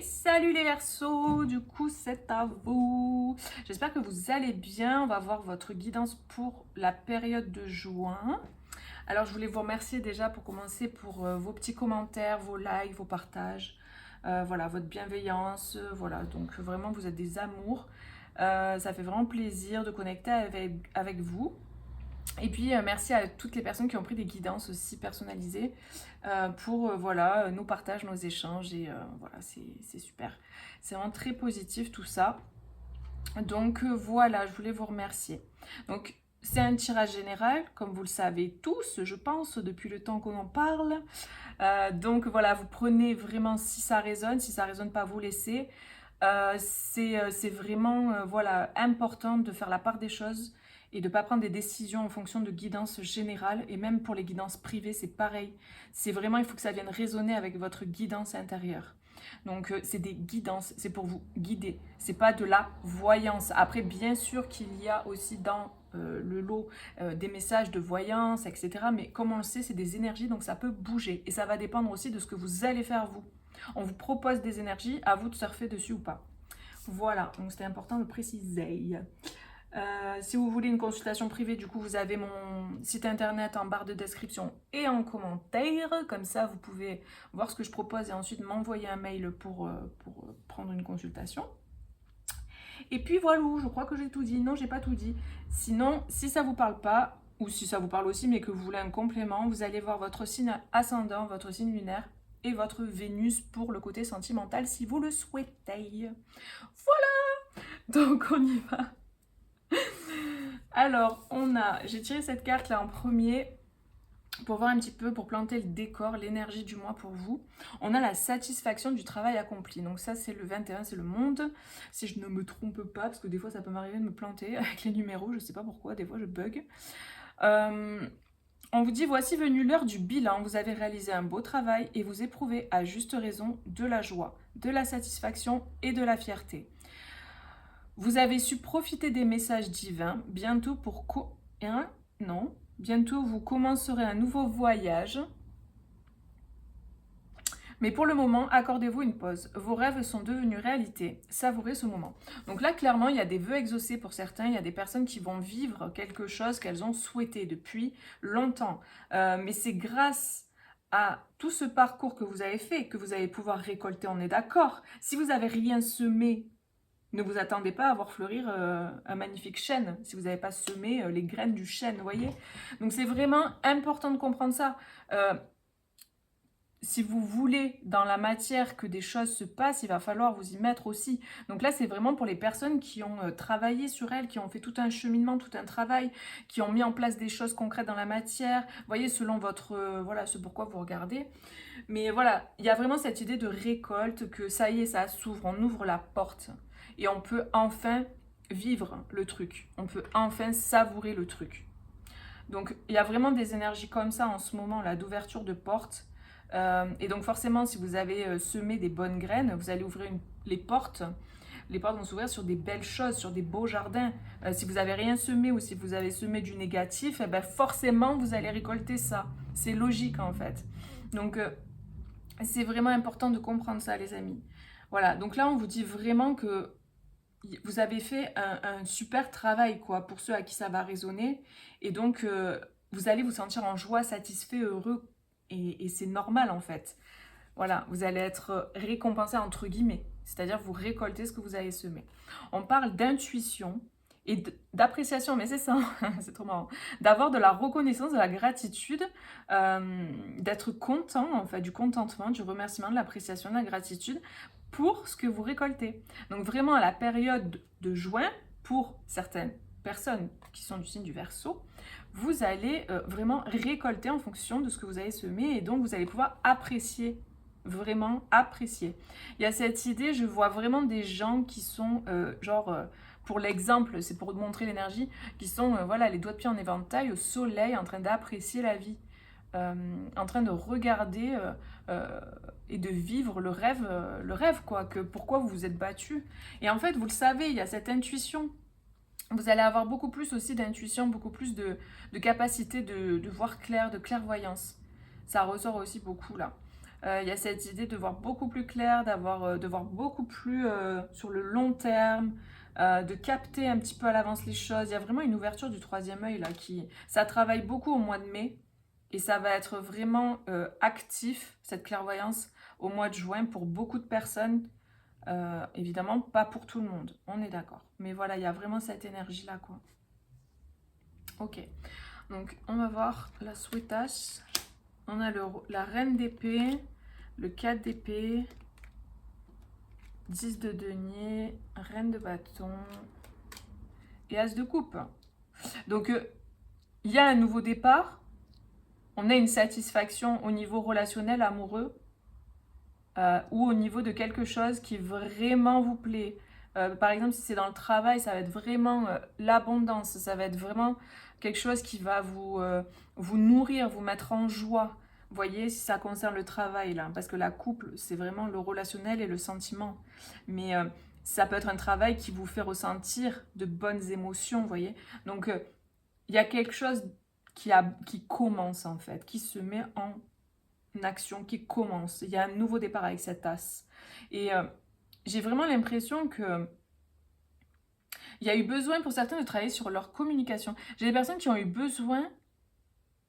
Et salut les Verseaux, du coup c'est à vous. J'espère que vous allez bien. On va voir votre guidance pour la période de juin. Alors je voulais vous remercier déjà pour commencer pour vos petits commentaires, vos likes, vos partages, voilà, votre bienveillance, voilà, donc vraiment vous êtes des amours. Ça fait vraiment plaisir de connecter avec vous. Et puis merci à toutes les personnes qui ont pris des guidances aussi personnalisées pour voilà, nos partages, nos échanges et voilà, c'est super. C'est vraiment très positif tout ça. Donc voilà, je voulais vous remercier. Donc c'est un tirage général, comme vous le savez tous, je pense, depuis le temps qu'on en parle. Donc voilà, vous prenez vraiment si ça résonne, si ça résonne pas, vous laissez. C'est vraiment voilà, important de faire la part des choses et de ne pas prendre des décisions en fonction de guidance générale. Et même pour les guidances privées, c'est pareil. C'est vraiment, il faut que ça vienne résonner avec votre guidance intérieure. Donc c'est des guidances, c'est pour vous guider. C'est pas de la voyance. Après, bien sûr qu'il y a aussi dans le lot des messages de voyance, etc. Mais comme on le sait, c'est des énergies, donc ça peut bouger. Et ça va dépendre aussi de ce que vous allez faire vous. On vous propose des énergies, à vous de surfer dessus ou pas. Voilà, donc c'était important de préciser. Si vous voulez une consultation privée, du coup, vous avez mon site internet en barre de description et en commentaire. Comme ça, vous pouvez voir ce que je propose et ensuite m'envoyer un mail pour prendre une consultation. Et puis voilà, je crois que j'ai tout dit. Non, j'ai pas tout dit. Sinon, si ça vous parle pas, ou si ça vous parle aussi, mais que vous voulez un complément, vous allez voir votre signe ascendant, votre signe lunaire et votre Vénus pour le côté sentimental si vous le souhaitez. Voilà, donc on y va. Alors, j'ai tiré cette carte là en premier pour voir un petit peu, pour planter le décor, l'énergie du mois pour vous. On a la satisfaction du travail accompli. Donc ça, c'est le 21, c'est le monde. Si je ne me trompe pas, parce que des fois, ça peut m'arriver de me planter avec les numéros. Je ne sais pas pourquoi, des fois, je bug. On vous dit, voici venue l'heure du bilan. Vous avez réalisé un beau travail et vous éprouvez à juste raison de la joie, de la satisfaction et de la fierté. Vous avez su profiter des messages divins. Bientôt bientôt vous commencerez un nouveau voyage. Mais pour le moment, accordez-vous une pause. Vos rêves sont devenus réalité. Savourez ce moment. Donc là, clairement, il y a des vœux exaucés pour certains. Il y a des personnes qui vont vivre quelque chose qu'elles ont souhaité depuis longtemps. Mais c'est grâce à tout ce parcours que vous avez fait que vous allez pouvoir récolter, on est d'accord. Si vous n'avez rien semé, ne vous attendez pas à voir fleurir un magnifique chêne si vous n'avez pas semé les graines du chêne, vous voyez. Donc c'est vraiment important de comprendre ça. Si vous voulez dans la matière que des choses se passent, il va falloir vous y mettre aussi. Donc là, c'est vraiment pour les personnes qui ont travaillé sur elles, qui ont fait tout un cheminement, tout un travail, qui ont mis en place des choses concrètes dans la matière. Vous voyez, selon votre voilà, ce pourquoi vous regardez. Mais voilà, il y a vraiment cette idée de récolte, que ça y est, ça s'ouvre, on ouvre la porte. Et on peut enfin vivre le truc. On peut enfin savourer le truc. Donc, il y a vraiment des énergies comme ça en ce moment, là, d'ouverture de portes. Et donc, forcément, si vous avez semé des bonnes graines, vous allez ouvrir les portes. Les portes vont s'ouvrir sur des belles choses, sur des beaux jardins. Si vous n'avez rien semé ou si vous avez semé du négatif, eh ben forcément, vous allez récolter ça. C'est logique, en fait. Donc, c'est vraiment important de comprendre ça, les amis. Voilà, donc là, on vous dit vraiment que vous avez fait un super travail, quoi, pour ceux à qui ça va résonner. Et donc, vous allez vous sentir en joie, satisfait, heureux. Et c'est normal, en fait. Voilà, vous allez être récompensé, entre guillemets. C'est-à-dire, vous récoltez ce que vous avez semé. On parle d'intuition et d'appréciation, mais c'est ça, c'est trop marrant. D'avoir de la reconnaissance, de la gratitude, d'être content, en fait, du contentement, du remerciement, de l'appréciation, de la gratitude pour ce que vous récoltez. Donc vraiment à la période de juin, pour certaines personnes qui sont du signe du Verseau, vous allez vraiment récolter en fonction de ce que vous avez semé et donc vous allez pouvoir apprécier, vraiment apprécier. Il y a cette idée, je vois vraiment des gens qui sont pour l'exemple, c'est pour montrer l'énergie, qui sont voilà, les doigts de pied en éventail au soleil en train d'apprécier la vie. En train de regarder et de vivre le rêve quoi, que pourquoi vous vous êtes battu. Et en fait, vous le savez, il y a cette intuition. Vous allez avoir beaucoup plus aussi d'intuition, beaucoup plus de capacité de voir clair, de clairvoyance. Ça ressort aussi beaucoup là. Il y a cette idée de voir beaucoup plus clair, de voir beaucoup plus sur le long terme, de capter un petit peu à l'avance les choses. Il y a vraiment une ouverture du troisième œil là ça travaille beaucoup au mois de mai et ça va être vraiment actif, cette clairvoyance, au mois de juin pour beaucoup de personnes. Évidemment, pas pour tout le monde, on est d'accord. Mais voilà, il y a vraiment cette énergie-là, quoi. Ok, donc on va voir la Suetas. On a la reine d'épée, le 4 d'épée, 10 de denier, reine de bâton et as de coupe. Donc, il y a un nouveau départ. On a une satisfaction au niveau relationnel, amoureux, ou au niveau de quelque chose qui vraiment vous plaît. Par exemple, si c'est dans le travail, ça va être vraiment l'abondance. Ça va être vraiment quelque chose qui va vous nourrir, vous mettre en joie. Vous voyez, si ça concerne le travail, là, parce que la couple, c'est vraiment le relationnel et le sentiment. Mais ça peut être un travail qui vous fait ressentir de bonnes émotions, vous voyez. Donc, il y a quelque chose qui commence, en fait, qui se met en action, qui commence. Il y a un nouveau départ avec cette as. Et j'ai vraiment l'impression que il y a eu besoin pour certains de travailler sur leur communication. J'ai des personnes qui ont eu besoin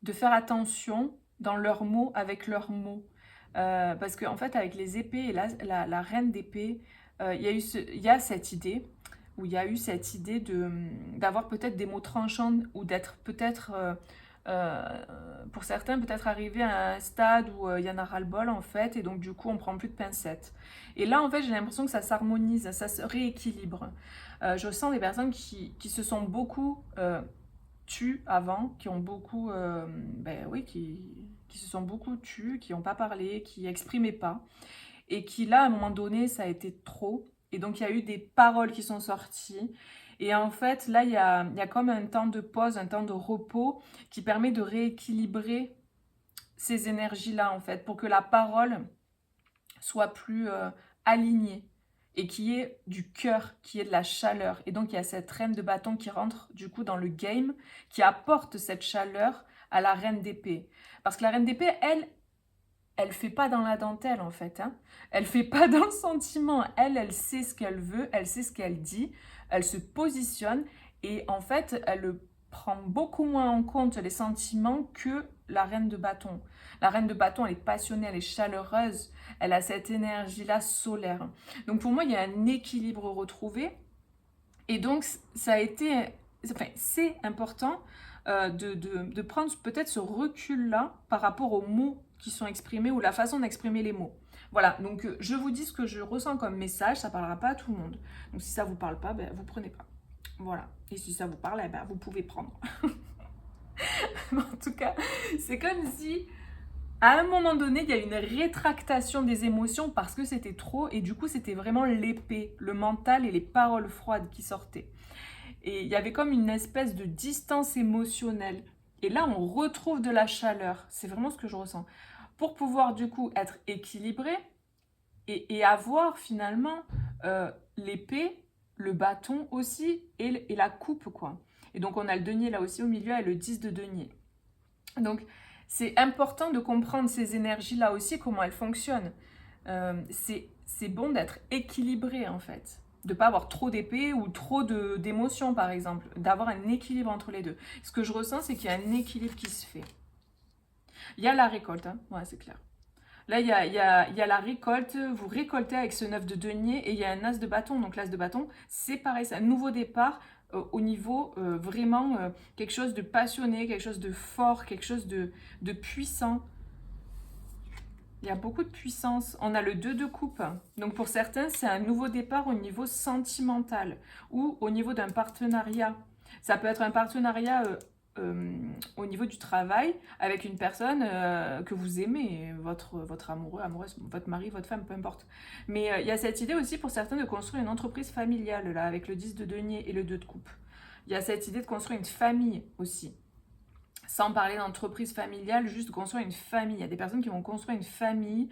de faire attention dans leurs mots, avec leurs mots. Parce qu'en fait, avec les épées et la reine d'épée, il y a cette idée, où il y a eu cette idée d'avoir peut-être des mots tranchants, ou d'être peut-être, pour certains, peut-être arrivé à un stade où il y en a ras-le-bol, en fait, et donc du coup, on prend plus de pincettes. Et là, en fait, j'ai l'impression que ça s'harmonise, ça se rééquilibre. Je sens des personnes qui se sont beaucoup tues avant, qui ont beaucoup, ben oui, qui se sont beaucoup tues, qui n'ont pas parlé, qui exprimaient pas, et qui là, à un moment donné, ça a été trop. Et donc, il y a eu des paroles qui sont sorties. Et en fait, là, il y a comme un temps de pause, un temps de repos qui permet de rééquilibrer ces énergies-là, en fait, pour que la parole soit plus alignée et qu'il y ait du cœur, qu'il y ait de la chaleur. Et donc, il y a cette reine de bâton qui rentre, du coup, dans le game, qui apporte cette chaleur à la reine d'épée. Parce que la reine d'épée, elle fait pas dans la dentelle, en fait. Hein. Elle fait pas dans le sentiment. Elle sait ce qu'elle veut, elle sait ce qu'elle dit, elle se positionne et en fait, elle prend beaucoup moins en compte les sentiments que la reine de bâton. La reine de bâton, elle est passionnée, elle est chaleureuse, elle a cette énergie-là solaire. Donc pour moi, il y a un équilibre retrouvé et donc ça a été, enfin, c'est important de prendre peut-être ce recul-là par rapport aux mots qui sont exprimés ou la façon d'exprimer les mots. Voilà, donc je vous dis ce que je ressens comme message, ça ne parlera pas à tout le monde. Donc si ça ne vous parle pas, ben, vous ne prenez pas. Voilà, et si ça vous parle, eh ben, vous pouvez prendre. En tout cas, c'est comme si à un moment donné, il y a une rétractation des émotions parce que c'était trop et du coup, c'était vraiment l'épée, le mental et les paroles froides qui sortaient. Et il y avait comme une espèce de distance émotionnelle. Et là, on retrouve de la chaleur. C'est vraiment ce que je ressens. Pour pouvoir du coup être équilibré et avoir finalement l'épée, le bâton aussi et la coupe, quoi. Et donc, on a le denier là aussi au milieu et le 10 de denier. Donc, c'est important de comprendre ces énergies-là aussi, comment elles fonctionnent. C'est bon d'être équilibré, en fait. De ne pas avoir trop d'épée ou trop d'émotions, par exemple. D'avoir un équilibre entre les deux. Ce que je ressens, c'est qu'il y a un équilibre qui se fait. Il y a la récolte, hein. Ouais, c'est clair. Là, il y a la récolte. Vous récoltez avec ce 9 de denier et il y a un as de bâton. Donc, l'as de bâton, c'est pareil, c'est un nouveau départ au niveau vraiment quelque chose de passionné, quelque chose de fort, quelque chose de puissant. Il y a beaucoup de puissance. On a le 2 de coupe. Donc pour certains, c'est un nouveau départ au niveau sentimental ou au niveau d'un partenariat. Ça peut être un partenariat au niveau du travail avec une personne que vous aimez, votre amoureux, amoureuse, votre mari, votre femme, peu importe. Mais il y a cette idée aussi pour certains de construire une entreprise familiale, là, avec le 10 de denier et le 2 de coupe. Il y a cette idée de construire une famille aussi. Sans parler d'entreprise familiale, juste construire une famille. Il y a des personnes qui vont construire une famille.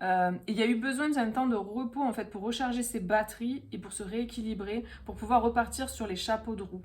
Et il y a eu besoin d'un temps de repos en fait pour recharger ses batteries et pour se rééquilibrer, pour pouvoir repartir sur les chapeaux de roue.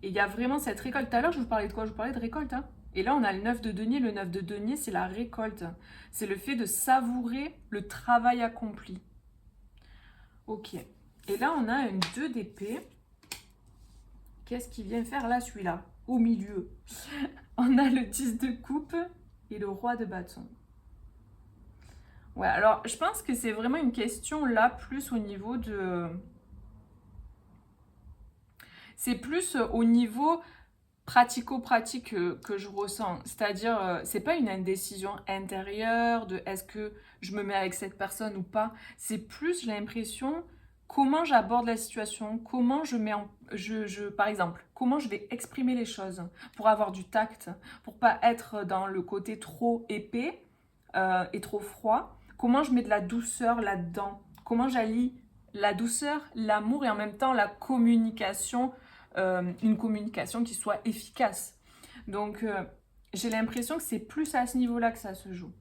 Et il y a vraiment cette récolte. Tout à l'heure, je vous parlais de quoi? Je vous parlais de récolte. Hein, Et là, on a le 9 de denier. Le 9 de denier, c'est la récolte. C'est le fait de savourer le travail accompli. Ok. Et là, on a un 2 d'épée. Qu'est-ce qu'il vient faire là, celui-là? Au milieu. On a le 10 de coupe et le roi de bâton. Ouais, alors je pense que c'est vraiment une question là, plus au niveau de... C'est plus au niveau pratico-pratique que je ressens. C'est-à-dire, c'est pas une indécision intérieure de est-ce que je me mets avec cette personne ou pas. C'est plus, j'ai l'impression, comment j'aborde la situation, comment je mets en... par exemple, comment je vais exprimer les choses pour avoir du tact, pour pas être dans le côté trop épais et trop froid. Comment je mets de la douceur là-dedans. Comment j'allie la douceur, l'amour et en même temps la communication, une communication qui soit efficace. Donc, j'ai l'impression que c'est plus à ce niveau-là que ça se joue.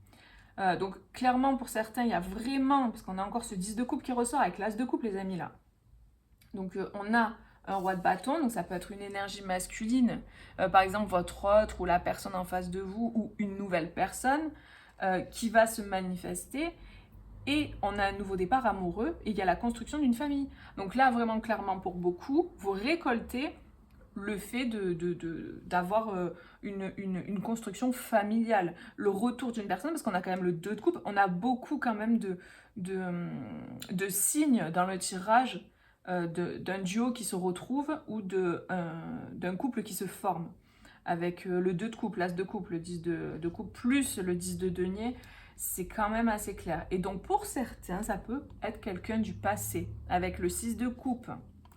Donc, clairement, pour certains, il y a vraiment, parce qu'on a encore ce 10 de coupe qui ressort avec l'as de coupe, les amis, là. Donc, on a un roi de bâton, donc ça peut être une énergie masculine, par exemple votre autre ou la personne en face de vous ou une nouvelle personne qui va se manifester. Et on a un nouveau départ amoureux et il y a la construction d'une famille. Donc là, vraiment clairement pour beaucoup, vous récoltez le fait d'avoir une construction familiale, le retour d'une personne, parce qu'on a quand même le 2 de coupe, on a beaucoup quand même de signes dans le tirage d'un duo qui se retrouve ou d'un couple qui se forme. Avec le 2 de coupe, l'as de coupe, le 10 de coupe, plus le 10 de denier, c'est quand même assez clair. Et donc pour certains, ça peut être quelqu'un du passé. Avec le 6 de coupe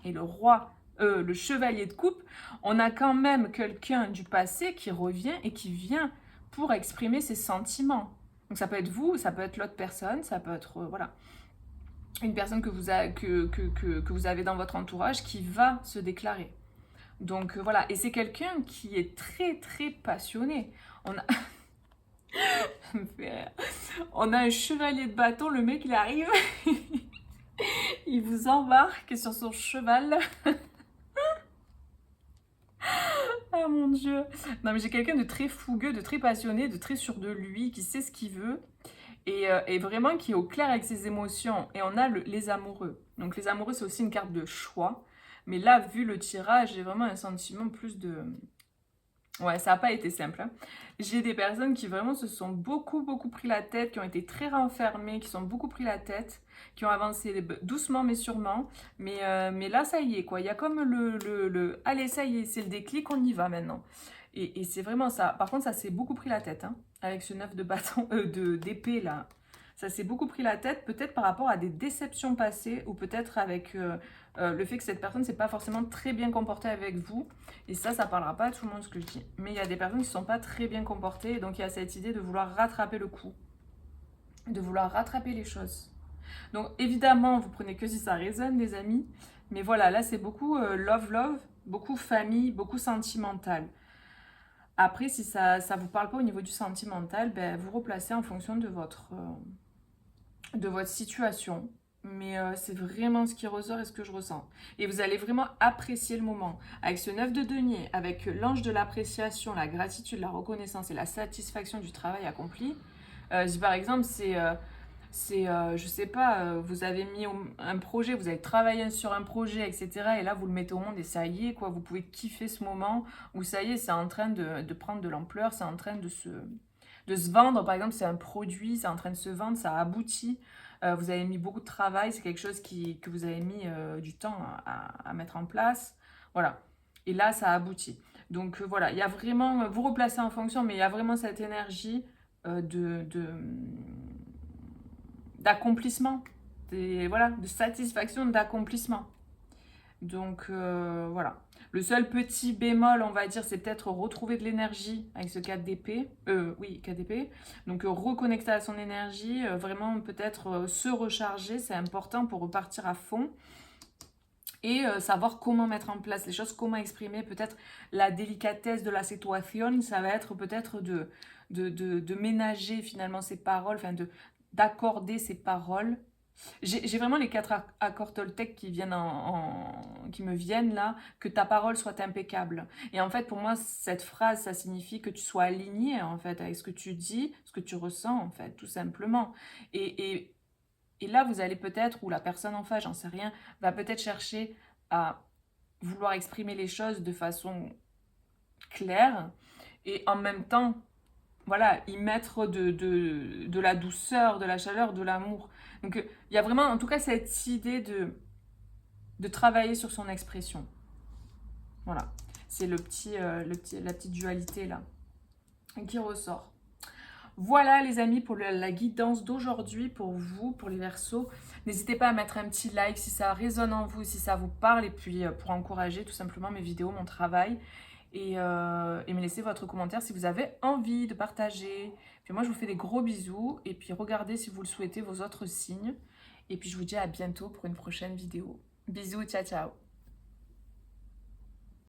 et le chevalier de coupe, on a quand même quelqu'un du passé qui revient et qui vient pour exprimer ses sentiments. Donc ça peut être vous, ça peut être l'autre personne, ça peut être voilà, une personne que vous avez dans votre entourage qui va se déclarer. Donc voilà, et c'est quelqu'un qui est très très passionné. On a... On a un chevalier de bâton, le mec il arrive, il vous embarque sur son cheval. Ah mon dieu. Non mais j'ai quelqu'un de très fougueux, de très passionné, de très sûr de lui, qui sait ce qu'il veut et vraiment qui est au clair avec ses émotions. Et on a les amoureux. Donc les amoureux c'est aussi une carte de choix. Mais là, vu le tirage, j'ai vraiment un sentiment plus de... Ouais, ça n'a pas été simple, hein. J'ai des personnes qui vraiment se sont beaucoup pris la tête, qui ont été très renfermées, qui sont beaucoup pris la tête, qui ont avancé doucement mais sûrement. Mais là, ça y est, quoi. Il y a comme Allez, ça y est, c'est le déclic, on y va maintenant. Et c'est vraiment ça. Par contre, ça s'est beaucoup pris la tête, hein, avec ce 9 de bâton, d'épée, là. Ça s'est beaucoup pris la tête, peut-être par rapport à des déceptions passées, ou peut-être avec le fait que cette personne ne s'est pas forcément très bien comportée avec vous. Et ça parlera pas à tout le monde ce que je dis. Mais il y a des personnes qui ne sont pas très bien comportées, et donc il y a cette idée de vouloir rattraper le coup, de vouloir rattraper les choses. Donc évidemment, vous prenez que si ça résonne, les amis. Mais voilà, là c'est beaucoup love, beaucoup famille, beaucoup sentimental. Après, si ça ne vous parle pas au niveau du sentimental, ben, vous replacez en fonction de votre situation. Mais c'est vraiment ce qui ressort et ce que je ressens. Et vous allez vraiment apprécier le moment. Avec ce 9 de denier, avec l'ange de l'appréciation, la gratitude, la reconnaissance et la satisfaction du travail accompli. Si par exemple, je sais pas, vous avez mis un projet, vous avez travaillé sur un projet, etc. Et là, vous le mettez au monde et ça y est, quoi. Vous pouvez kiffer ce moment où ça y est, c'est en train de prendre de l'ampleur, c'est en train de se vendre. Par exemple, c'est un produit, c'est en train de se vendre, ça aboutit. Vous avez mis beaucoup de travail, c'est quelque chose que vous avez mis du temps à mettre en place. Voilà. Et là, ça aboutit. Donc voilà, il y a vraiment, vous replacez en fonction, mais il y a vraiment cette énergie d'accomplissement, voilà, de satisfaction, d'accomplissement. Donc voilà. Le seul petit bémol, on va dire, c'est peut-être retrouver de l'énergie avec ce 4 d'épée. Oui, 4 d'épée. Donc reconnecter à son énergie, vraiment peut-être se recharger, c'est important pour repartir à fond. Et savoir comment mettre en place les choses, comment exprimer peut-être la délicatesse de la situation. Ça va être peut-être de ménager finalement ses paroles, enfin d'accorder ses paroles J'ai vraiment les 4 accords Toltec qui viennent qui me viennent là, que ta parole soit impeccable. Et en fait, pour moi, cette phrase, ça signifie que tu sois aligné, en fait, avec ce que tu dis, ce que tu ressens, en fait, tout simplement. Et, et, et là, vous allez peut-être, ou la personne en face, j'en sais rien, va peut-être chercher à vouloir exprimer les choses de façon claire, et en même temps, voilà, y mettre de la douceur, de la chaleur, de l'amour. Donc il y a vraiment, en tout cas, cette idée de travailler sur son expression. Voilà, c'est la petite dualité là qui ressort. Voilà les amis pour la guidance d'aujourd'hui pour vous, pour les Verseaux. N'hésitez pas à mettre un petit like si ça résonne en vous, si ça vous parle, et puis pour encourager tout simplement mes vidéos, mon travail. Et me laisser votre commentaire si vous avez envie de partager. Puis moi, je vous fais des gros bisous. Et puis regardez si vous le souhaitez vos autres signes. Et puis je vous dis à bientôt pour une prochaine vidéo. Bisous, ciao ciao.